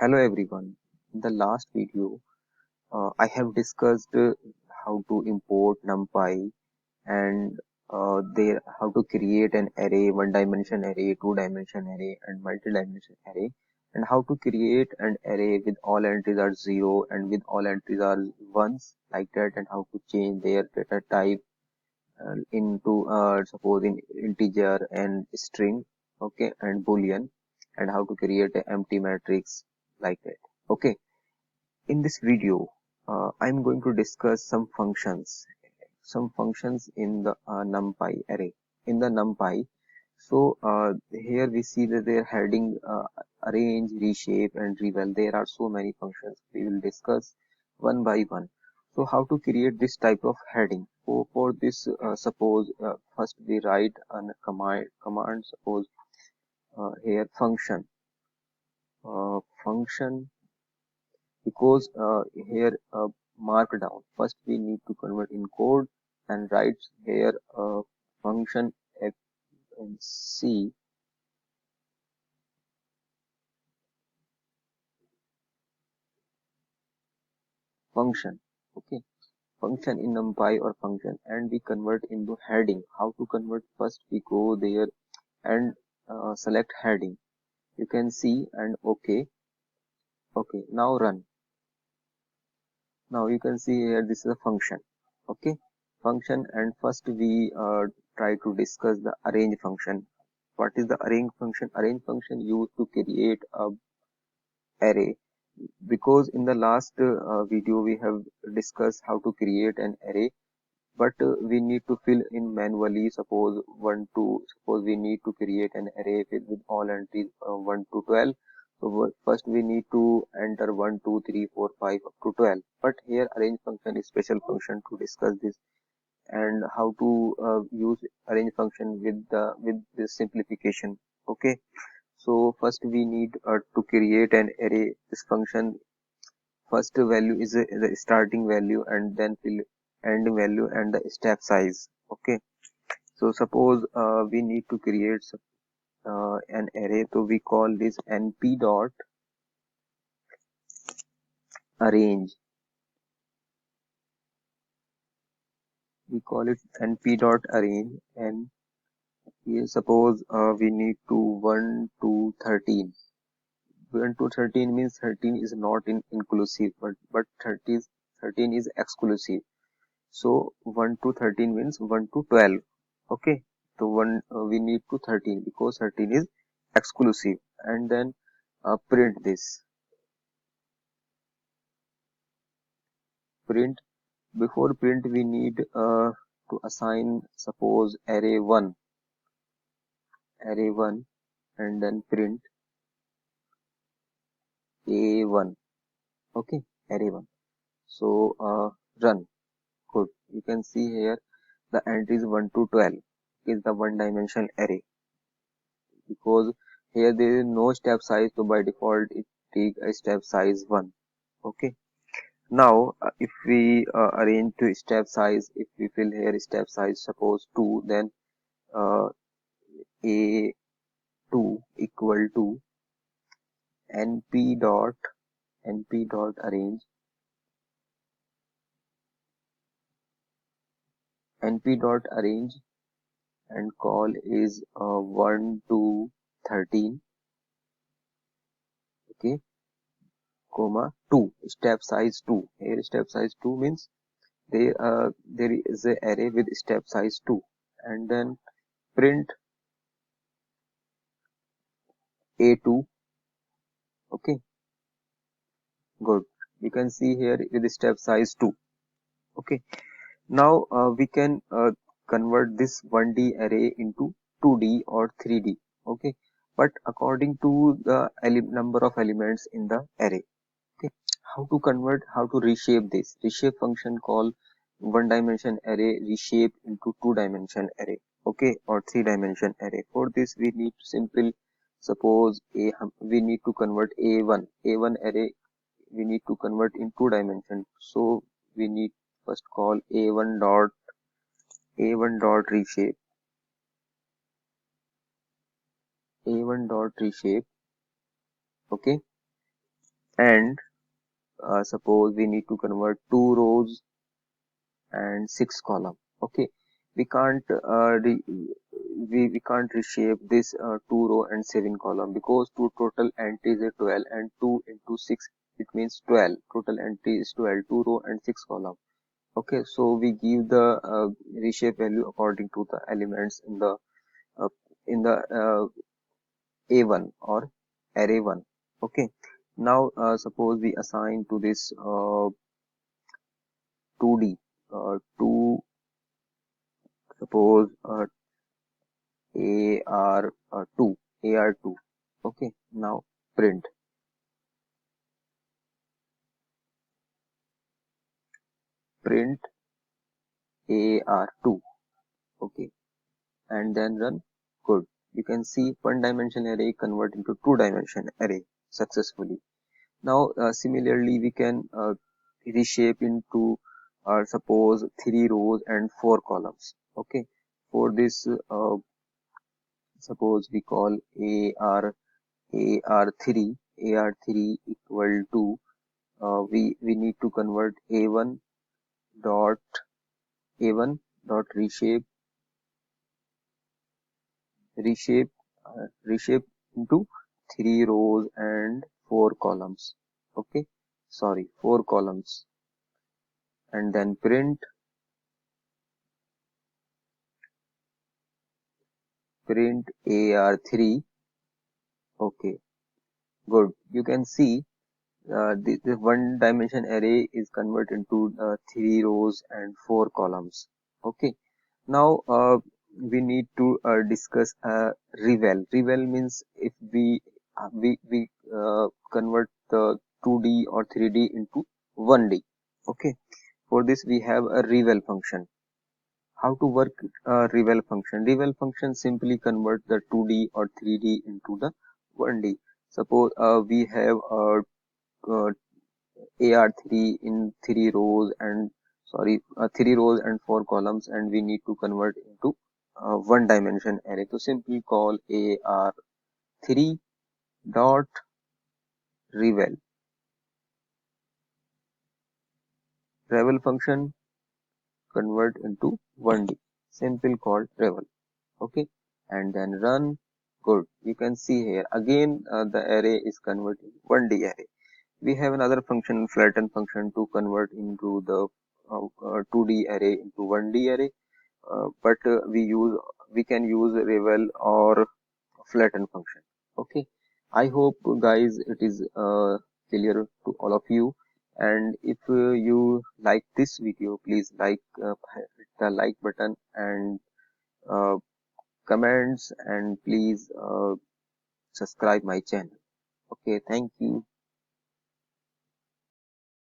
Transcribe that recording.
Hello everyone. In the last video, I have discussed how to import NumPy and how to create an array, one-dimension array, two-dimension array, and multi-dimension array, and how to create an array with all entries are zero and with all entries are ones like that, and how to change their data type into suppose in integer and string, okay, and boolean, and how to create an empty matrix like that. Okay, in this video, I'm going to discuss some functions in the NumPy array. In the NumPy, so here we see that they're heading arrange, reshape, and reval. There are so many functions. We will discuss one by one. So how to create this type of heading? So for this, suppose first we write a command. Suppose here function because here markdown. First we need to convert in code and write here function fnc function. Okay, function in NumPy or function, and we convert into heading. How to convert? First we go there and select heading. You can see and okay. Now run. Now you can see here this is a function. Okay, function, and first we try to discuss the arrange function. What is the arrange function? Arrange function used to create a array, because in the last video we have discussed how to create an array, but we need to fill in manually. Suppose 1 to suppose we need to create an array with all entries 1 to 12. So first we need to enter 1 2 3 4 5 up to 12, but here arrange function is special function to discuss this and how to use arrange function with this simplification. Okay, so first we need to create an array. This function first value is the starting value, and then fill end value and the step size. Okay, so suppose we need to create an array, so we call this np dot arrange. We call it np dot arrange, and here suppose we need to 1 to 13. 1 to 13 means 13 is not in inclusive, but 13 is exclusive. So 1 to 13 means 1 to 12. Okay, so we need to 13 because 13 is exclusive, and then print this. Print Before print we need to assign suppose array1, and then print a1. Okay, array1. So run. Good. You can see here the entries 1 to 12 is the one dimensional array, because here there is no step size, so by default it take a step size 1. Okay, now if we arrange to step size, if we fill here step size suppose 2, then a2 equal to np dot arrange, and call is 1 to 13. Okay, comma 2, step size 2. Here step size 2 means there is a array with step size 2, and then print a2. Okay, good. You can see here with step size 2. Okay, now we can convert this 1D array into 2D or 3D. Okay, but according to the number of elements in the array. Okay, how to convert, how to reshape this? Reshape function call one dimension array reshape into two dimension array. Okay, or three dimension array. For this we need to simple, suppose we need to convert a1 array, we need to convert in two dimension. So we need first call a1 dot reshape, Okay, and suppose we need to convert 2 rows and 6 column. Okay, we can't we can't reshape this 2 row and 7 column, because two total entries is 12 and 2 into 6, it means 12. Total entry is 12, 2 row and 6 column. Okay, so we give the reshape value according to the elements uh, in the A1 or array 1. Okay, now suppose we assign to this 2D, 2, suppose AR2, AR2. Okay, now print print AR2. Okay, and then run. Good. You can see one dimension array convert into two dimension array successfully. Now similarly we can reshape into suppose 3 rows and 4 columns. Okay, for this suppose we call AR3 AR3 equal to we need to convert dot A1 dot reshape reshape into 3 rows and 4 columns. Okay, sorry, 4 columns, and then print AR3. Okay, good. You can see the one dimension array is converted into 3 rows and 4 columns. Okay, now we need to discuss reval. Reval means if we convert the 2D or 3D into 1D. Okay, for this we have a reval function. How to work reval function? Reval function simply convert the 2D or 3D into the 1D. Suppose we have uh, AR3 in 3 rows and 3 rows and 4 columns, and we need to convert into one dimension array. So simply call AR3 dot reval. Reval function convert into 1D. Simple called reval. Okay, and then run. Good. You can see here again the array is converted 1D array. We have another function, flatten function, to convert into the 2D array into 1D array. But we can use reval or flatten function. Okay, I hope guys it is clear to all of you, and if you like this video, please hit the like button and uh, comments, and please subscribe my channel. Okay, thank you.